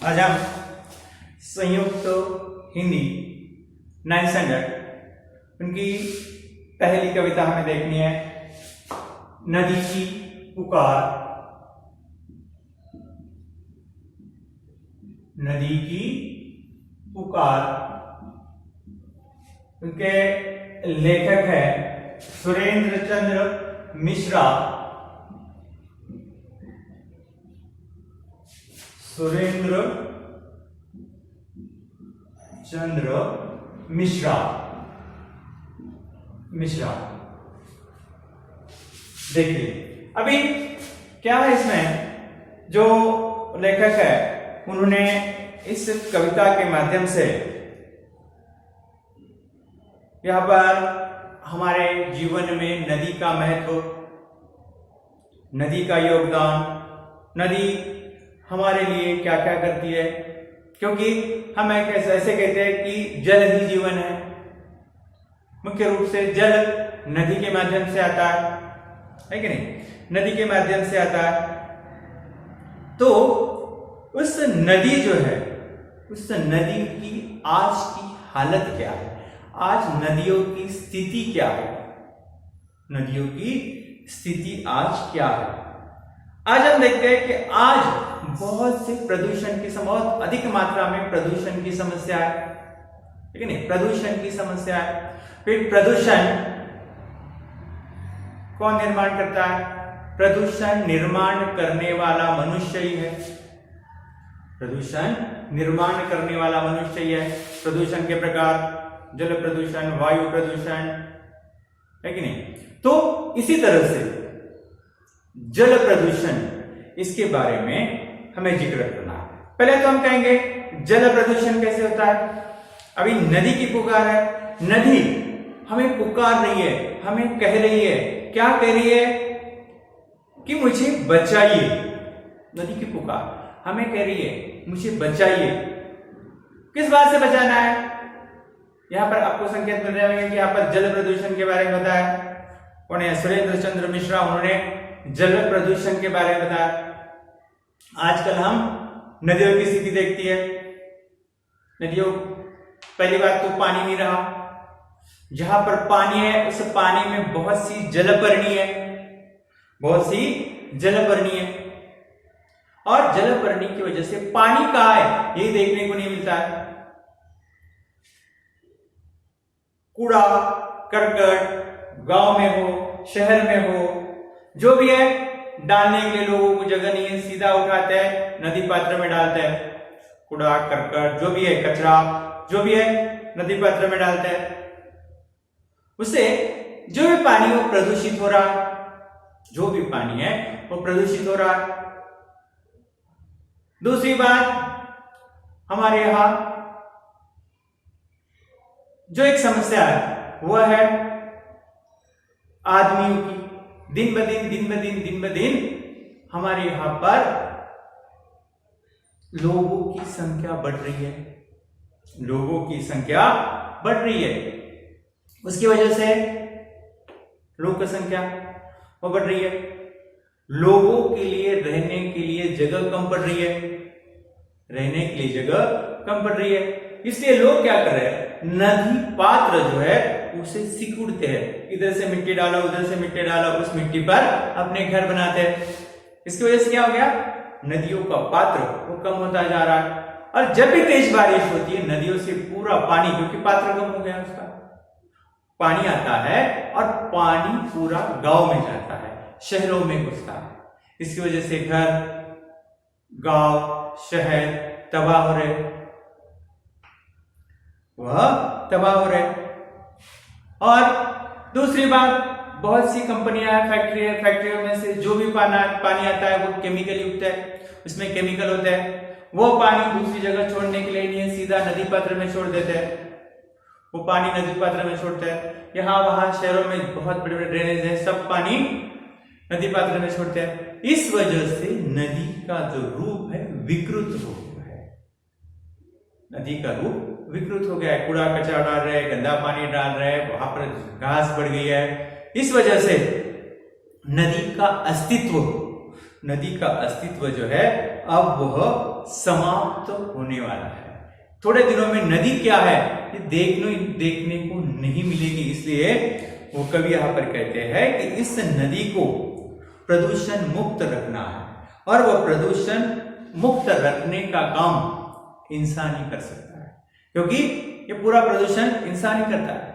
आज हम संयुक्त हिंदी 9th स्टैंडर्ड उनकी पहली कविता हमें देखनी है। नदी की पुकार। नदी की पुकार। उनके लेखक है सुरेंद्र चंद्र मिश्रा। सुरेंद्र चंद्र मिश्रा। देखिए अभी क्या है, इसमें जो लेखक है उन्होंने इस कविता के माध्यम से यहां पर हमारे जीवन में नदी का महत्व, नदी का योगदान, नदी हमारे लिए क्या क्या करती है, क्योंकि हम ऐसे कहते हैं कि जल ही जीवन है। मुख्य रूप से जल नदी के माध्यम से आता है कि नहीं? नदी के माध्यम से आता है। तो उस नदी जो है, उस नदी की आज की हालत क्या है, आज नदियों की स्थिति क्या है, नदियों की स्थिति आज क्या है। आज हम देखते हैं कि आज बहुत से प्रदूषण की बहुत अधिक मात्रा में प्रदूषण की समस्या है, ठीक है नहीं? प्रदूषण की समस्या है। फिर प्रदूषण कौन निर्माण करता है? प्रदूषण निर्माण करने वाला मनुष्य ही है। प्रदूषण निर्माण करने वाला मनुष्य ही है। प्रदूषण के प्रकार, जल प्रदूषण, वायु प्रदूषण, है कि नहीं? तो इसी तरह से जल प्रदूषण, इसके बारे में हमें जिक्र करना है। पहले तो हम कहेंगे जल प्रदूषण कैसे होता है। अभी नदी की पुकार है, नदी हमें पुकार रही है, हमें कह रही है, क्या कह रही है? कि मुझे बचाइए। नदी की पुकार हमें कह रही है मुझे बचाइए। किस बात से बचाना है? यहां पर आपको संकेत मिल रहे होंगे कि यहां पर जल प्रदूषण के बारे में बताया। कौन है? सुरेंद्र चंद्र मिश्रा, उन्होंने जल प्रदूषण के बारे में बताया। आजकल हम नदियों की स्थिति देखती है। नदियों, पहली बात तो पानी नहीं रहा। जहां पर पानी है उस पानी में बहुत सी जलपर्णी है, बहुत सी जलपर्णी है। और जलपर्णी की वजह से पानी कहां है ये देखने को नहीं मिलता है। कूड़ा करकट गांव में हो, शहर में हो, जो भी है, डालने के लिए लोगों को जगह नहीं है, सीधा उठाते हैं नदी पात्र में डालते हैं। कूड़ा करकट जो भी है, कचरा जो भी है, नदी पात्र में डालते हैं। उससे जो भी पानी वो प्रदूषित हो रहा है, जो भी पानी है वो प्रदूषित हो रहा है। दूसरी बात, हमारे यहां जो एक समस्या है वह है आदमियों की। दिन ब दिन हमारे यहां पर लोगों की संख्या बढ़ रही है। लोगों की संख्या बढ़ रही है। उसकी वजह से लोगों की संख्या वो बढ़ रही है। लोगों के लिए रहने के लिए जगह कम पड़ रही है। रहने के लिए जगह कम पड़ रही है। इसलिए लोग क्या कर रहे हैं? नदी पात्र जो है उसे सिकुड़ते हैं। इधर से मिट्टी डालो, उधर से मिट्टी डालो, उस मिट्टी पर अपने घर बनाते हैं। इसकी वजह से क्या हो गया? नदियों का पात्र वो कम होता जा रहा है। और जब भी तेज बारिश होती है, नदियों से पूरा पानी, क्योंकि पात्र कम हो गया उसका, पानी आता है और पानी पूरा गांव में जाता है, शहरों में घुसता है। इसकी वजह से घर, गांव, शहर तबाह हो रहे, वह तबाह हो रहे। और दूसरी बात, बहुत सी कंपनियां, फैक्ट्रियों में से जो भी पानी आता है वो केमिकल युक्त है, उसमें केमिकल होते हैं। वो पानी दूसरी जगह छोड़ने के लिए नहीं है, सीधा नदी पात्र में छोड़ देते हैं। वो पानी नदी पात्र में छोड़ते हैं। यहाँ वहां शहरों में बहुत बड़े बड़े ड्रेनेज है, सब पानी नदी पात्र में छोड़ते हैं। इस वजह से नदी का जो रूप है विकृत हो गया है। नदी का रूप विकृत हो गया है। कूड़ा कचरा डाल रहे हैं, गंदा पानी डाल रहे हैं, वहां पर घास बढ़ गई है। इस वजह से नदी का अस्तित्व नदी का अस्तित्व जो है अब वह समाप्त होने वाला है। थोड़े दिनों में नदी क्या है ये देखने को नहीं मिलेगी। इसलिए वो कवि यहाँ पर कहते हैं कि इस नदी को प्रदूषण मुक्त रखना है, और वह प्रदूषण मुक्त रखने का काम इंसान ही कर सकता है, क्योंकि ये पूरा प्रदूषण इंसान ही करता है।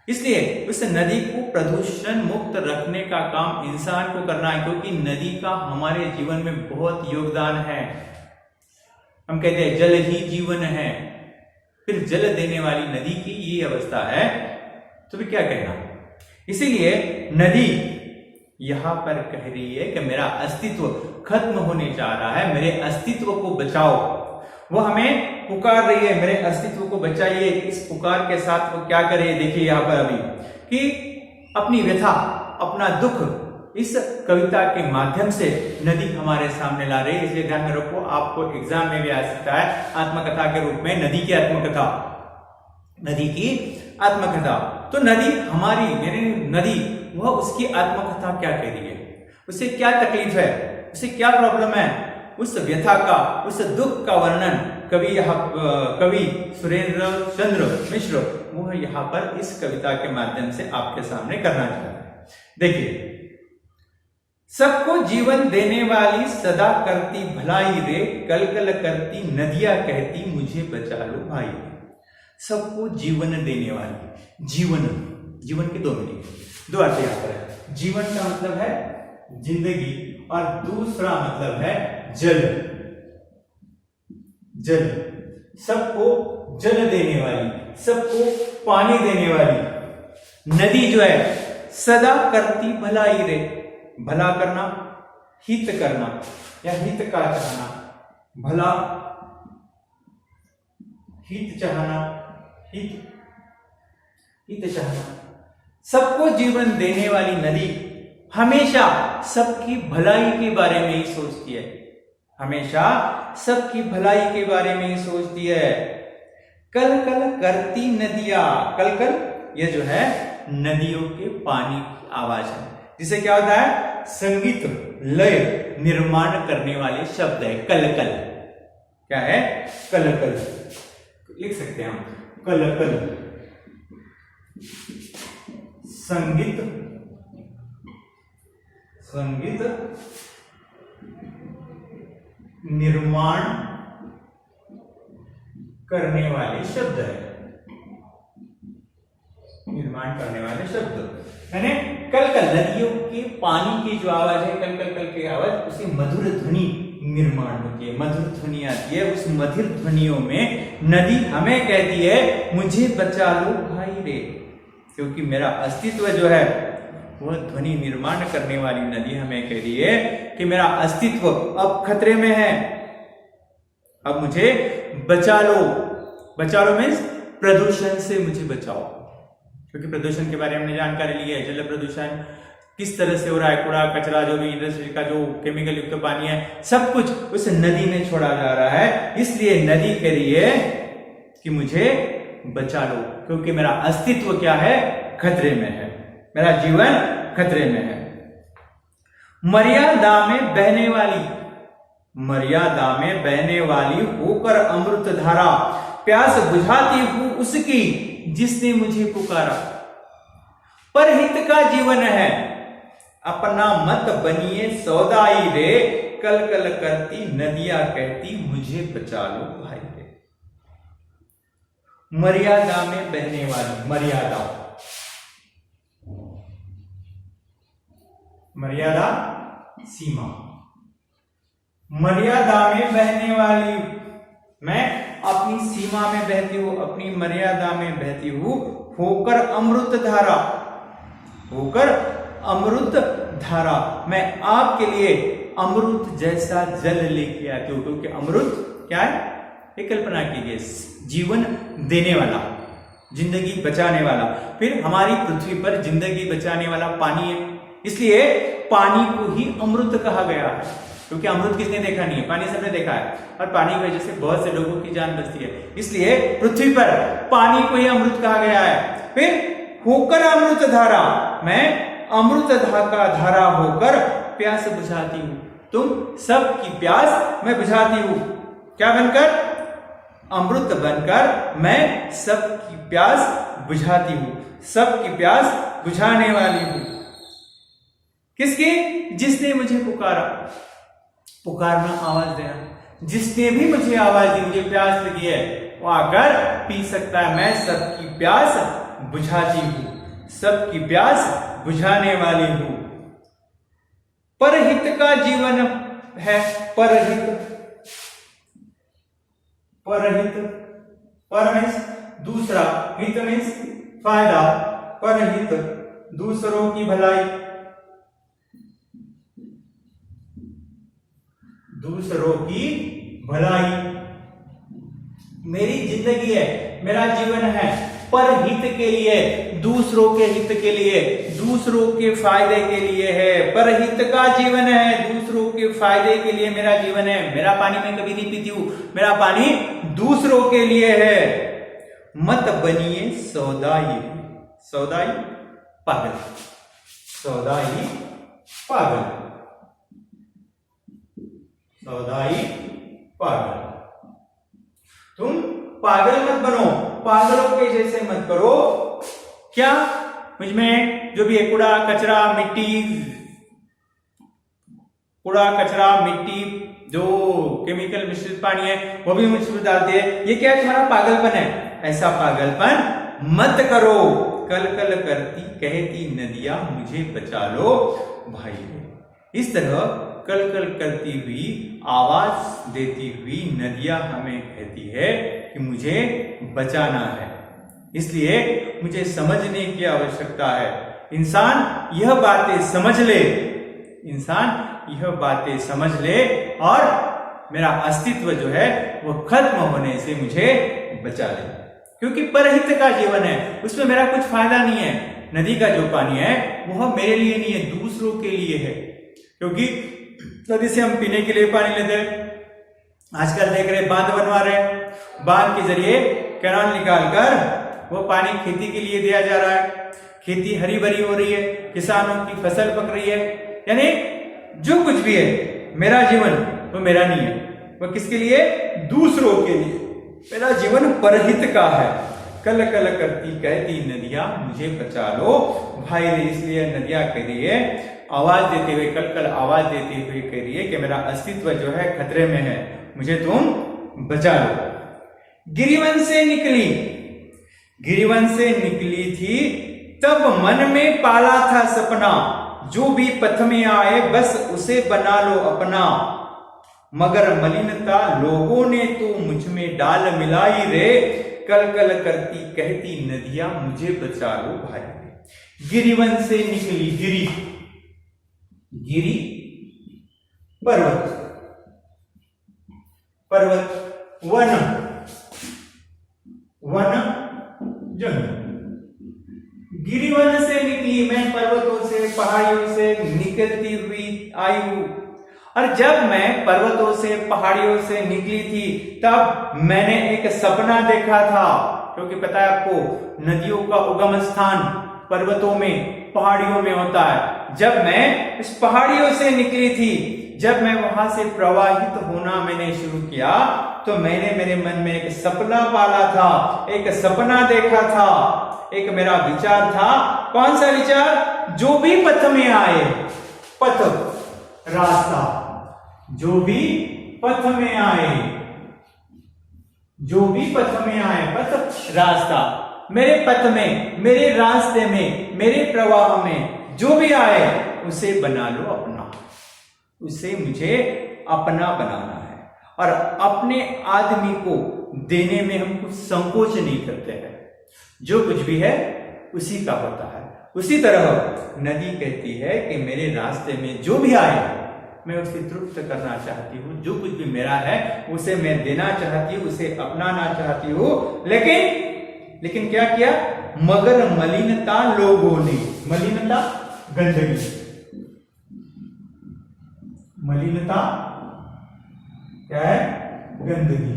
इसलिए उस नदी को प्रदूषण मुक्त रखने का काम इंसान को करना है, क्योंकि नदी का हमारे जीवन में बहुत योगदान है। हम कहते हैं जल ही जीवन है, फिर जल देने वाली नदी की ये अवस्था है तो भी क्या कहना। इसीलिए नदी यहां पर कह रही है कि मेरा अस्तित्व खत्म होने जा रहा है, मेरे अस्तित्व को बचाओ। वो हमें पुकार रही है, मेरे अस्तित्व को बचाइए। इस पुकार के साथ वो क्या करे, देखिए यहां पर अभी कि अपनी व्यथा, अपना दुख इस कविता के माध्यम से नदी हमारे सामने ला रही है। इसलिए ध्यान में रखो, आपको एग्जाम में भी आ सकता है आत्मकथा के रूप में नदी की आत्मकथा, नदी की आत्मकथा। तो नदी हमारी, यानी नदी, वह उसकी आत्मकथा क्या कह रही है, उसे क्या तकलीफ है, उसे क्या प्रॉब्लम है, उस व्यथा का, उस दुख का वर्णन कवि सुरेंद्र चंद्र मिश्र वह यहाँ पर इस कविता के माध्यम से आपके सामने करना चाहते हैं। देखिए, सबको जीवन देने वाली सदा करती भलाई रे, कल कल करती नदियां कहती मुझे बचा लो भाई। सबको जीवन देने वाली, जीवन के दो मीनिंग, दो अर्थ यहाँ पर है। जीवन का मतलब है जिंदगी, और दूसरा मतलब है जल। सबको जल देने वाली, सबको पानी देने वाली नदी जो है सदा करती भलाई रे, भला करना, हित करना या हित का चाहना, भला हित चाहना, हित चाहना। सबको जीवन देने वाली नदी हमेशा सबकी भलाई के बारे में ही सोचती है, हमेशा सबकी भलाई के बारे में ही सोचती है। कल कल करती नदियां, कल कल ये जो है नदियों के पानी की आवाज है, जिसे क्या होता है संगीत लय निर्माण करने वाले शब्द है कल कल। क्या है कल कल, लिख सकते हैं हम कल कल, संगीत निर्माण करने वाले शब्द है, निर्माण करने वाले शब्द। यानी कल कल नदियों के पानी की जो आवाज है, कल कल कल की आवाज, उसे मधुर ध्वनि निर्माण होती है, मधुर ध्वनि आती है। उस मधुर ध्वनियों में नदी हमें कहती है मुझे बचा लो भाई रे, क्योंकि मेरा अस्तित्व जो है वह ध्वनि निर्माण करने वाली नदी हमें कह रही है कि मेरा अस्तित्व अब खतरे में है, अब मुझे बचा लो। बचा लो मीन्स प्रदूषण से मुझे बचाओ, क्योंकि प्रदूषण के बारे में हमने जानकारी ली है। जल प्रदूषण किस तरह से हो रहा है, कूड़ा कचरा जो भी इंडस्ट्री का जो केमिकल युक्त पानी है, सब कुछ उस नदी में छोड़ा जा रहा है। इसलिए नदी कह रही है कि मुझे बचा लो, क्योंकि मेरा अस्तित्व क्या है खतरे में है, मेरा जीवन खतरे में है। मर्यादा में बहने वाली, मर्यादा में बहने वाली होकर अमृत धारा, प्यास बुझाती हूं उसकी जिसने मुझे पुकारा। परहित का जीवन है, अपना मत बनिए सौदाई रे, कल कल करती नदियां कहती मुझे बचा लो भाई रे। मर्यादा में बहने वाली, मर्यादा सीमा, मर्यादा में बहने वाली, मैं अपनी सीमा में बहती हूं, अपनी मर्यादा में बहती हूं, होकर अमृत धारा, होकर अमृत धारा, मैं आपके लिए अमृत जैसा जल लेके आती हूं। क्योंकि अमृत क्या है, एक कल्पना कीजिए, जीवन देने वाला, जिंदगी बचाने वाला। फिर हमारी पृथ्वी पर जिंदगी बचाने वाला पानी है, इसलिए पानी को ही अमृत कहा गया है। क्योंकि अमृत किसने देखा नहीं है, पानी सबने देखा है, और पानी की वजह से बहुत से लोगों की जान बचती है। इसलिए पृथ्वी पर पानी को ही अमृत कहा गया है। फिर होकर अमृत धारा, मैं अमृत धारा होकर प्यास बुझाती हूँ। तुम सबकी प्यास मैं बुझाती हूँ। क्या बनकर? अमृत बनकर मैं सबकी प्यास बुझाती हूँ, सबकी प्यास बुझाने वाली हूँ। किसकी? जिसने मुझे पुकारा। पुकारना, आवाज देना। जिसने भी मुझे आवाज दी, मुझे प्यास लगी है, वो आकर पी सकता है। मैं सबकी प्यास बुझाती हूँ, सबकी प्यास बुझाने वाली हूँ। परहित का जीवन है। परहित, परहित, पर मीन्स दूसरा, हित मीन्स फायदा। परहित दूसरों की भलाई, दूसरों की भलाई। मेरी जिंदगी है, मेरा जीवन है परहित के लिए, दूसरों के हित के लिए, दूसरों के फायदे के लिए है। परहित का जीवन है, दूसरों के फायदे के लिए मेरा जीवन है। मेरा पानी मैं कभी नहीं पीती हूं, मेरा पानी दूसरों के लिए है। मत बनिए सौदाई। सौदाई पागल, सौदाई पागल, सौदाई पागल। तुम पागल मत बनो, पागलों के जैसे मत करो। क्या? मुझमें जो भी है कूड़ा कचरा मिट्टी, कूड़ा कचरा मिट्टी, जो केमिकल मिश्रित पानी है वो भी मुझमें डालती है। ये क्या है? तुम्हारा पागलपन है। ऐसा पागलपन मत करो। कल कल करती कहती नदियां मुझे बचा लो भाई। इस तरह कल कल करती हुई, आवाज देती हुई नदियां हमें कहती है कि मुझे बचाना है। इसलिए मुझे समझने की आवश्यकता है। इंसान यह बातें समझ ले, इंसान यह बातें समझ ले और मेरा अस्तित्व जो है वो खत्म होने से मुझे बचा ले। क्योंकि परहित का जीवन है, उसमें मेरा कुछ फायदा नहीं है। नदी का जो पानी है वह मेरे लिए नहीं है, दूसरों के लिए है। क्योंकि नदी से हम पीने के लिए पानी लेते हैं। आजकल देख रहे बांध बनवा रहे, बांध के जरिए कैनाल निकालकर वो पानी खेती के लिए दिया जा रहा है। खेती हरी भरी हो रही है, किसानों की फसल पक रही है। यानी जो कुछ भी है मेरा जीवन वो मेरा नहीं है, वो किसके लिए? दूसरों के लिए। मेरा जीवन परहित का है। कल कल करती कहती नदियां मुझे बचा लो भाई रे। इसलिए नदियां कह रही है, आवाज देते हुए, कल कल आवाज देते हुए कह रही है कि मेरा अस्तित्व जो है खतरे में है, मुझे तुम बचा लो। गिरिवन से निकली, गिरिवन से निकली थी तब मन में पाला था सपना, जो भी पथ में आए बस उसे बना लो अपना। मगर मलिनता लोगों ने तो मुझ में डाल मिलाई रे, कल कल करती कहती नदियां मुझे बचा लो भाई। गिरिवन से निकली, गिरी, गिरी पर्वत, पर्वत वन, वन जंगल। गिरिवन से निकली, मैं पर्वतों से पहाड़ियों से निकलती हुई आई हूं। और जब मैं पर्वतों से पहाड़ियों से निकली थी तब मैंने एक सपना देखा था। क्योंकि पता है आपको, नदियों का उगम स्थान पर्वतों में, पहाड़ियों में होता है। जब मैं इस पहाड़ियों से निकली थी, जब मैं वहां से प्रवाहित होना मैंने शुरू किया, तो मैंने मेरे मन में एक सपना पाला था, एक सपना देखा था, एक मेरा विचार था। कौन सा विचार? जो भी पथ में आए, पथ रास्ता, जो भी पथ में आए, जो भी पथ में आए, पथ रास्ता, मेरे पथ में, मेरे रास्ते में, मेरे प्रवाह में जो भी आए उसे बना लो अपना, उसे मुझे अपना बनाना है। और अपने आदमी को देने में हम कुछ संकोच नहीं करते हैं। जो कुछ भी है उसी का होता है। उसी तरह नदी कहती है कि मेरे रास्ते में जो भी आए मैं उसे तृप्त करना चाहती हूँ। जो कुछ भी मेरा है उसे मैं देना चाहती हूँ, उसे अपनाना चाहती हूँ। लेकिन क्या किया? मगर मलिनता लोगों ने, मलिनता गंदगी, मलिनता क्या है? गंदगी,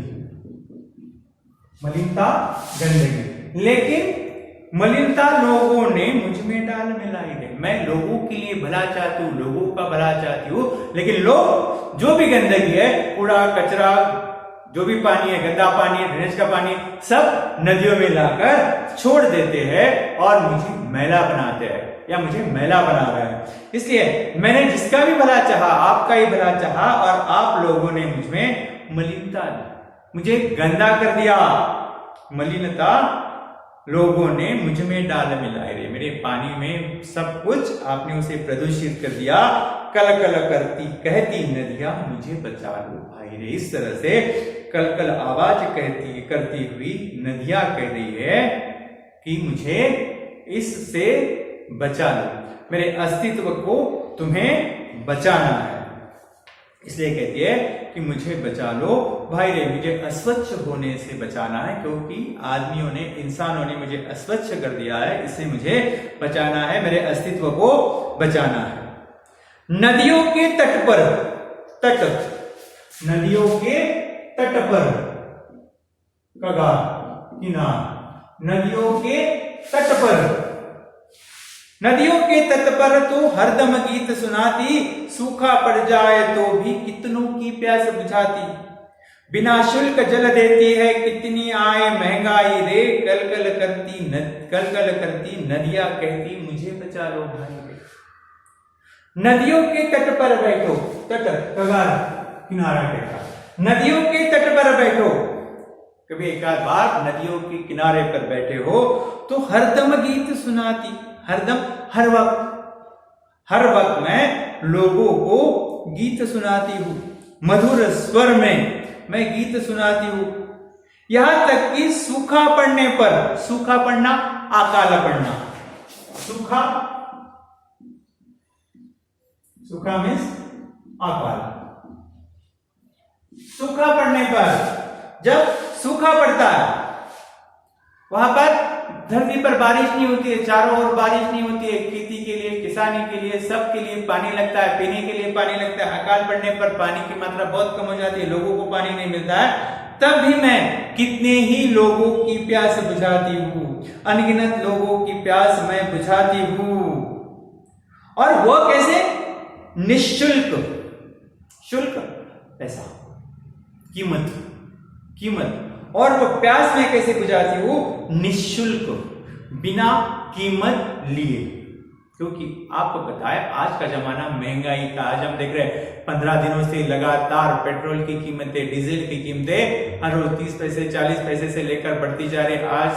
मलिनता गंदगी। लेकिन मलिनता लोगों ने मुझ में डाल मिलाई है। मैं लोगों के लिए भला चाहती हूँ, लोगों का भला चाहती हूँ, लेकिन लोग जो भी गंदगी है, कूड़ा कचरा, जो भी पानी है, गंदा पानी है, ड्रेनेज का पानी, सब नदियों में लाकर छोड़ देते हैं और मुझे मैला बनाते हैं या मुझे मैला बना रहे हैं। इसलिए मैंने जिसका भी भला चाहा, आपका ही भला चाहा, और आप लोगों ने मुझ में मलिनता दी, मुझे गंदा कर दिया। मलिनता लोगों ने मुझ में डाल मिलाए रे, मेरे पानी में सब कुछ आपने उसे प्रदूषित कर दिया। कल कल करती कहती नदियां मुझे बचा लो भाई रे। इस तरह से कल कल आवाज करती हुई नदियां कह रही है कि मुझे इससे बचा लो, मेरे अस्तित्व को तुम्हें बचाना है। इसलिए कहती है कि मुझे बचा लो भाई रे, मुझे अस्वच्छ होने से बचाना है, क्योंकि आदमियों ने, इंसानों ने मुझे अस्वच्छ कर दिया है, इससे मुझे बचाना है, मेरे अस्तित्व को बचाना है। नदियों के तट पर, नदियों के तट पर, कगार, किनार, नदियों के तट पर, नदियों के तट पर तो हरदम गीत सुनाती, सूखा पड़ जाए तो भी कितनों की प्यास बुझाती। बिना शुल्क जल देती है, कितनी आए महंगाई रे, कल कल करती नदियां कहती मुझे बचा लो भाई रे। नदियों के तट पर बैठो, तट कगार किनारा कहता, नदियों के तट पर बैठो। कभी एक आध बार नदियों के किनारे पर बैठे हो तो हरदम गीत सुनाती, हरदम, हर वक्त मैं लोगों को गीत सुनाती हूं, मधुर स्वर में मैं गीत सुनाती हूं। यहां तक कि सूखा पड़ने पर, सूखा पड़ना, अकाल पड़ना, सूखा मीन्स अकाल। सूखा पड़ने पर, जब सूखा पड़ता है वहां पर धरती पर बारिश नहीं होती है, चारों ओर बारिश नहीं होती है, खेती के लिए, किसानी के लिए, सबके लिए पानी लगता है, पीने के लिए पानी लगता है। अकाल पड़ने पर पानी की मात्रा बहुत कम हो जाती है, लोगों को पानी नहीं मिलता है, तब भी मैं कितने ही लोगों की प्यास बुझाती हूं, अनगिनत लोगों की प्यास मैं बुझाती हूं। और वो कैसे? निःशुल्क, शुल्क पैसा, कीमत, और वो प्यास में कैसे बुझाती हूं? निःशुल्क, बिना कीमत लिए। क्योंकि आपको पता है आज का जमाना महंगाई का, आज हम देख रहे हैं 15 दिनों से लगातार पेट्रोल की कीमतें, डीजल की कीमतें हर रोज 30 पैसे 40 पैसे से लेकर बढ़ती जा रही। आज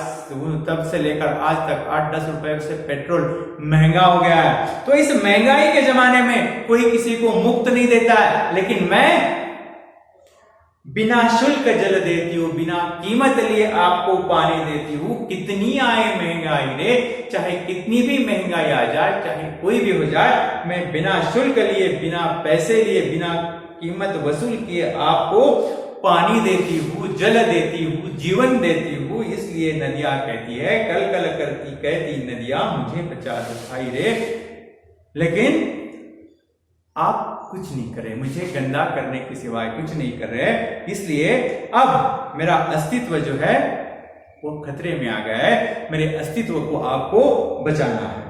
तब से लेकर आज तक 8-10 रुपए से पेट्रोल महंगा हो गया है। तो इस महंगाई के जमाने में कोई किसी को मुफ्त नहीं देता है, लेकिन मैं बिना शुल्क जल देती हूँ, बिना कीमत लिए आपको पानी देती हूँ। कितनी आए महंगाई रे, चाहे कितनी भी महंगाई आ जाए, चाहे कोई भी हो जाए, मैं बिना शुल्क लिए, बिना पैसे लिए, बिना कीमत वसूल किए आपको पानी देती हूँ, जल देती हूँ, जीवन देती हूँ। इसलिए नदियां कहती है, कल कल करती कहती नदियां मुझे बचा दो भाई रे। लेकिन आप कुछ नहीं कर रहे, मुझे गंदा करने के सिवाय कुछ नहीं कर रहे, इसलिए अब मेरा अस्तित्व जो है वो खतरे में आ गया है। मेरे अस्तित्व को आपको बचाना है।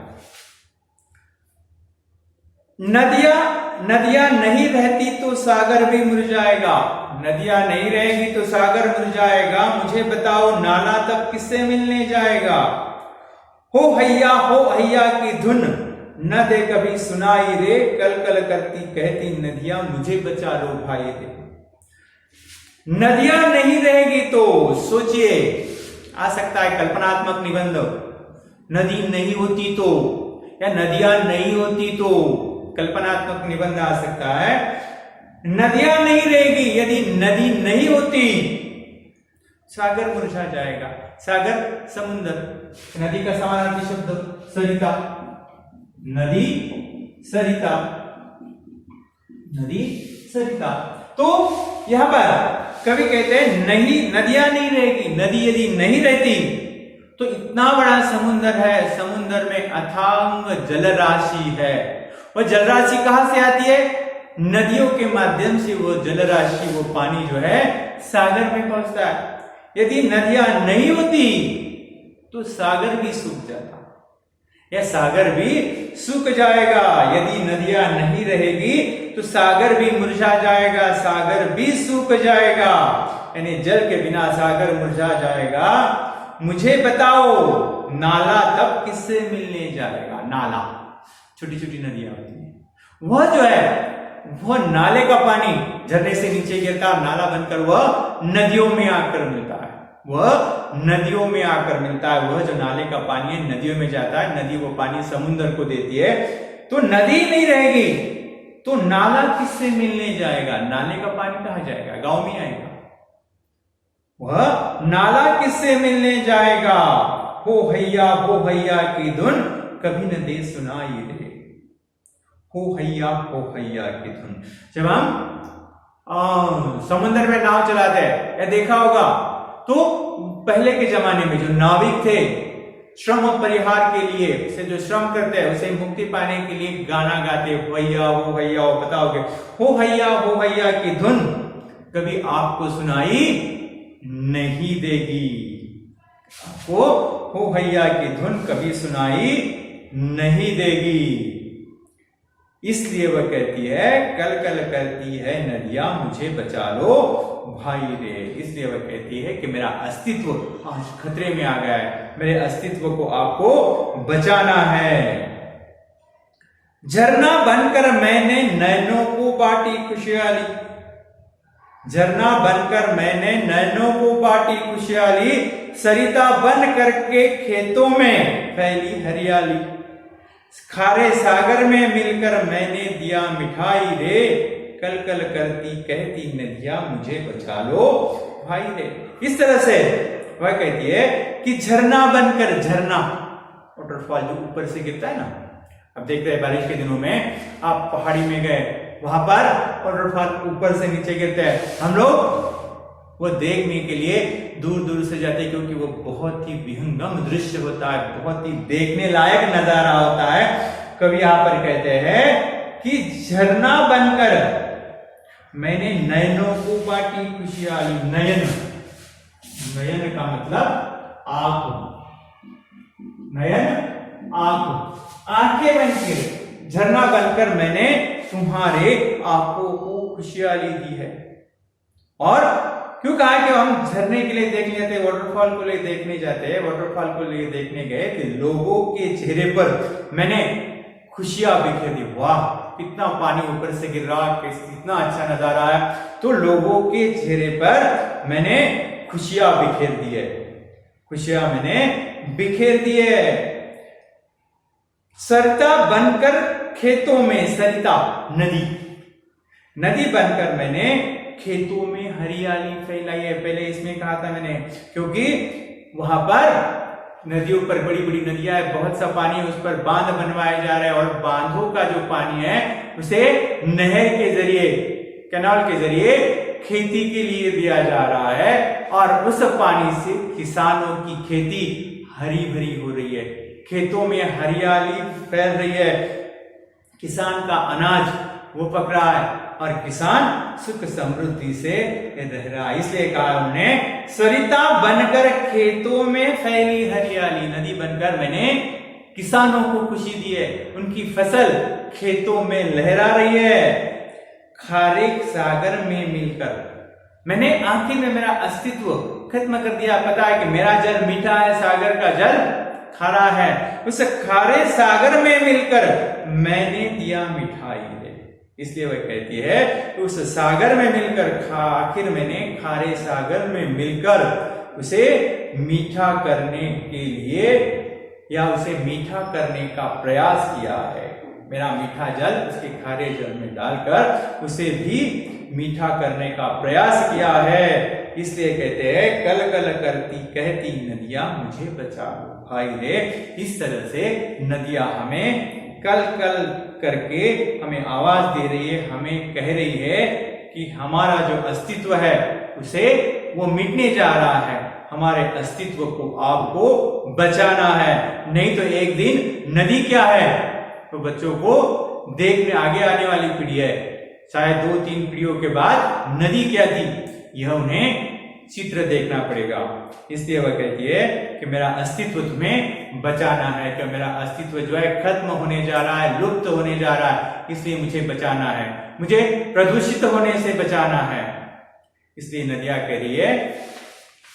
नदियां नहीं रहती तो सागर भी मुरझाएगा, नदियां नहीं रहेगी तो सागर मुरझाएगा। मुझे बताओ नाला तब किससे मिलने जाएगा? हो हैया की धुन न दे कभी सुनाई रे, कल कल करती कहती नदियां मुझे बचा लो भाई रे। नदियां नहीं रहेगी तो सोचिए, आ सकता है कल्पनात्मक निबंध, नदी नहीं होती तो, या नदियां नहीं होती तो, कल्पनात्मक निबंध आ सकता है। नदियां नहीं रहेगी, यदि नदी नहीं होती सागर मुरझा जाएगा। सागर समुद्र, नदी का समानार्थी शब्द सरिता, नदी सरिता, नदी सरिता। तो यहां पर कवि कहते हैं नहीं, नदियां नहीं रहेगी, नदी यदि नहीं रहती तो इतना बड़ा समुद्र है, समुद्र में अथांग जलराशि है। और जलराशि कहां से आती है? नदियों के माध्यम से वो जलराशि, वो पानी जो है सागर में पहुंचता है। यदि नदियां नहीं होती तो सागर भी सूख जाता, या सागर भी सूख जाएगा। यदि नदियां नहीं रहेगी तो सागर भी मुरझा जाएगा, सागर भी सूख जाएगा, यानी जल के बिना सागर मुरझा जाएगा। मुझे बताओ नाला तब किससे मिलने जाएगा? नाला, छोटी छोटी नदियां होती हैं, वह जो है वह नाले का पानी झरने से नीचे गिरता, नाला बनकर वह नदियों में आकर मिलता है, वह नदियों में आकर मिलता है। वह जो नाले का पानी है नदियों में जाता है, नदी वो पानी समुद्र को देती है। तो नदी नहीं रहेगी तो नाला किससे मिलने जाएगा? नाले का पानी कहां जाएगा? गांव में आएगा। वह नाला किससे मिलने जाएगा? हो हैया की धुन कभी न दे सुनाई रे, हो हैया की धुन। जब हम समुद्र में नाव चलाते हैं, या देखा होगा तो पहले के जमाने में जो नाविक थे, श्रम परिहार के लिए से जो श्रम करते हैं उसे मुक्ति पाने के लिए गाना गाते, हो हैया हो, बताओगे हो हैया की धुन कभी आपको सुनाई नहीं देगी, आपको हो हैया की धुन कभी सुनाई नहीं देगी। इसलिए वह कहती है कल कल करती है नदियां मुझे बचा लो भाई रे। इसलिए वह कहती है कि मेरा अस्तित्व आज खतरे में आ गया है, मेरे अस्तित्व को आपको बचाना है। झरना बनकर मैंने नैनों को बांटी खुशहाली, झरना बनकर मैंने नैनों को बांटी खुशहाली, सरिता बन करके खेतों में फैली हरियाली, खारे सागर में मिलकर मैंने दिया मिठाई रे, कल कल करती कहती नदियां मुझे बचा लो भाई रे। इस तरह से वह कहती है कि झरना बनकर, झरना वाटरफॉल जो ऊपर से गिरता है ना, अब देखते हैं बारिश के दिनों में आप पहाड़ी में गए, वहां पर वाटरफॉल ऊपर से नीचे गिरते हैं, हम लोग वो देखने के लिए दूर दूर से जाते हैं, क्योंकि वो बहुत ही विहंगम दृश्य होता है, बहुत ही देखने लायक नजारा होता है। कवि यहां पर कहते हैं कि झरना बनकर मैंने नयनों को बांटी खुशहाली। नयन, नयन का मतलब आंख, नयन आंख, आंखें बनकर, झरना बनकर मैंने तुम्हारे आंखों को खुशहाली दी है। और क्यों कहा कि हम झरने के लिए देखने जाते, वाटरफॉल को लिए देखने जाते हैं, वाटरफॉल को लिए देखने गए कि लोगों के चेहरे पर मैंने खुशियां बिखेर दी। वाह कितना पानी ऊपर से गिर रहा, कितना अच्छा नजारा है। तो लोगों के चेहरे पर मैंने खुशियां बिखेर दी है, खुशियां मैंने बिखेर दी है। सरिता बनकर खेतों में, सरिता नदी, नदी बनकर मैंने खेतों में हरियाली फैलाई है। पहले इसमें कहा था मैंने, क्योंकि वहां पर नदियों पर बड़ी बड़ी नदियां है, बहुत सा पानी है, उस पर बांध बनवाए जा रहे हैं, और बांधों का जो पानी है उसे नहर के जरिए, कैनाल के जरिए खेती के लिए दिया जा रहा है, और उस पानी से किसानों की खेती हरी भरी हो रही है, खेतों में हरियाली फैल रही है, किसान का अनाज वो पक रहा है, और किसान सुख समृद्धि से रह रहा है। इसलिए कहा उन्होंने सरिता बनकर खेतों में फैली हरियाली, नदी बनकर मैंने किसानों को खुशी दी है, उनकी फसल खेतों में लहरा रही है। खारे सागर में मिलकर मैंने आखिर में मेरा अस्तित्व खत्म कर दिया। पता है कि मेरा जल मीठा है, सागर का जल खारा है, उस खारे सागर में मिलकर मैंने दिया मिठाई है। इसलिए वह कहती है उस सागर में मिलकर, आखिर मैंने खारे सागर में मिलकर उसे मीठा करने के लिए, या उसे मीठा करने का प्रयास किया है। मेरा मीठा जल उसके खारे जल में डालकर उसे भी मीठा करने का प्रयास किया है। इसलिए कहते हैं कल कल करती कहती नदियां मुझे बचा लो भाई रे। इस तरह से नदियां हमें कल कल करके हमें आवाज दे रही है, हमें कह रही है कि हमारा जो अस्तित्व है उसे वो मिटने जा रहा है, हमारे अस्तित्व को आपको बचाना है। नहीं तो एक दिन नदी क्या है तो बच्चों को देखने, आगे आने वाली पीढ़ी है, शायद 2-3 पीढ़ियों के बाद नदी क्या थी यह उन्हें चित्र देखना पड़ेगा। इसलिए वह कहती है कि मेरा अस्तित्व तुम्हें बचाना है, कि मेरा अस्तित्व जो है खत्म होने जा रहा है, लुप्त होने जा रहा है, इसलिए मुझे बचाना है, मुझे प्रदूषित होने से बचाना है। इसलिए नदियां कह रही है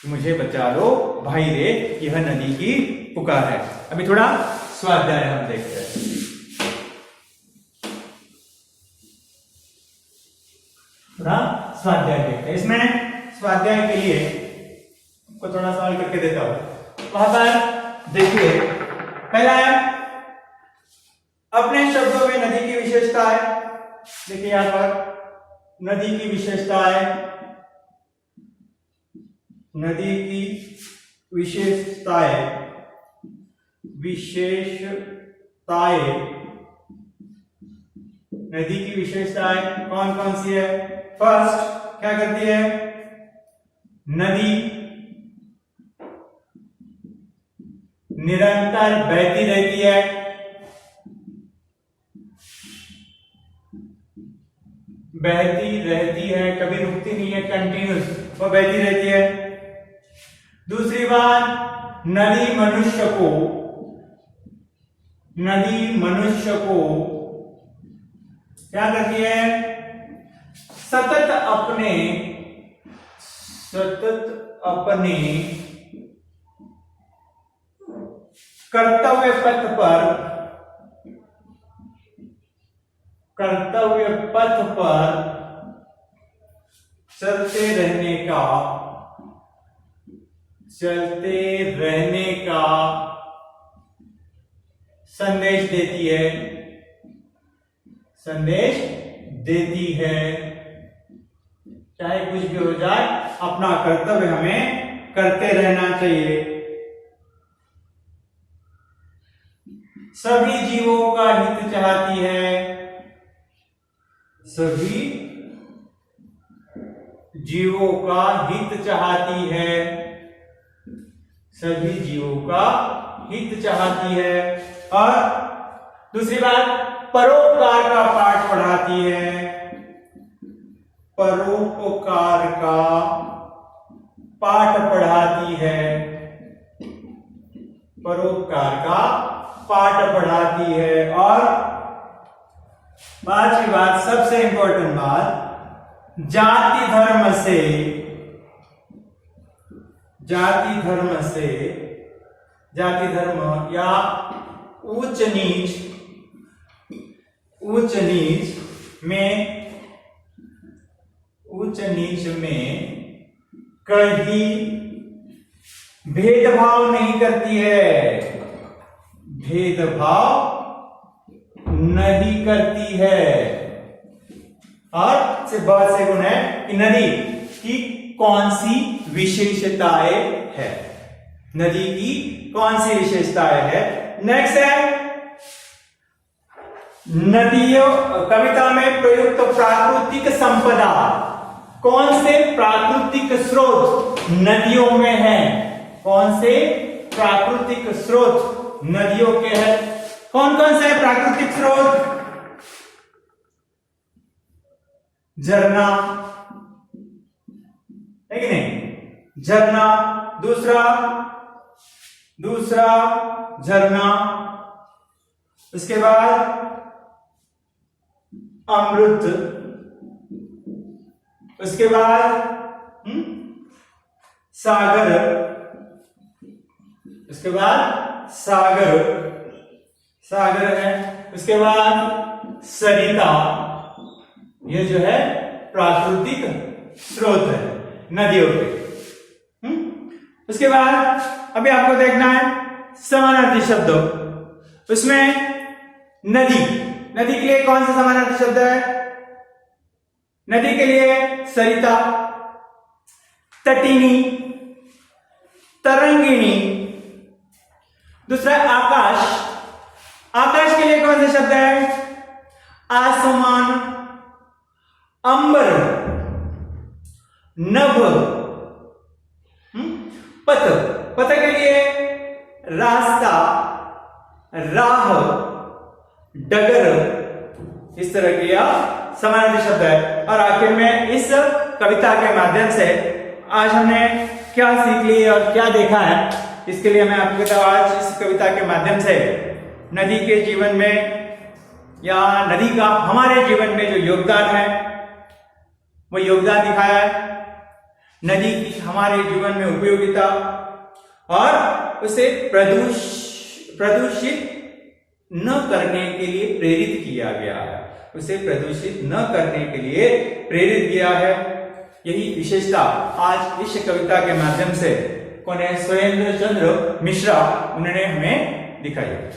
कि मुझे बचा लो भाई रे, यह नदी की पुकार है। अभी थोड़ा स्वाध्याय हम देखते हैं। थोड़ा स्वाध्याय देखते हैं। इसमें स्वाध्याय के लिए आपको थोड़ा सवाल करके देता हूं। वहां पर देखिए, पहला है अपने शब्दों में नदी की विशेषताएं। देखिए यहां पर नदी की विशेषताएं, नदी की विशेषताएं, नदी की विशेषताएं कौन कौन सी है? फर्स्ट क्या करती है? नदी निरंतर बहती रहती है, कभी रुकती नहीं है, कंटिन्यूस वो बहती रहती है। दूसरी बात, नदी मनुष्य को क्या करती है? सतत अपने कर्तव्य पथ पर चलते रहने का संदेश देती है। चाहे कुछ भी हो जाए, अपना कर्तव्य हमें करते रहना चाहिए। सभी जीवों का हित चाहती है, सभी जीवों का हित चाहती है। और दूसरी बात, परोपकार का पाठ पढ़ाती है, परोपकार का पाठ पढ़ाती है। और पांचवी बात, सबसे इंपॉर्टेंट बात, जाति धर्म या उच्च नीच में कहीं भेदभाव नहीं करती है। और से बहुत से गुण है कि नदी की कौन सी विशेषताएं है, नेक्स्ट है नदियों, कविता में प्रयुक्त प्राकृतिक संपदा, कौन से प्राकृतिक स्रोत नदियों में है? कौन से प्राकृतिक स्रोत नदियों के हैं? कौन कौन से प्राकृतिक स्रोत? झरना है कि नहीं? झरना, दूसरा झरना, उसके बाद अमृत, उसके बाद सागर, उसके बाद सागर है, उसके बाद सरिता। ये जो है प्राकृतिक स्रोत है नदियों के। उसके बाद अभी आपको देखना है समानार्थी शब्दों। उसमें नदी के लिए कौन सा समानार्थी शब्द है? नदी के लिए सरिता, तटिनी, तरंगिणी। दूसरा आकाश के लिए कौन सा शब्द है? आसमान, अंबर, नभ। पथ के लिए रास्ता, राह, डगर। इस तरह के समानार्थी शब्द है। और आखिर में इस कविता के माध्यम से आज हमने क्या सीख ली और क्या देखा है, इसके लिए मैं आपको बताऊं आज इस कविता के माध्यम से नदी के जीवन में या नदी का हमारे जीवन में जो योगदान है वो योगदान दिखाया है, नदी की हमारे जीवन में उपयोगिता और उसे प्रदूषित न करने के लिए प्रेरित किया गया है, उसे प्रदूषित न करने के लिए प्रेरित किया है। यही विशेषता आज इस कविता के माध्यम से कौन है, सुरेंद्र चंद्र मिश्रा, उन्होंने हमें दिखाई है।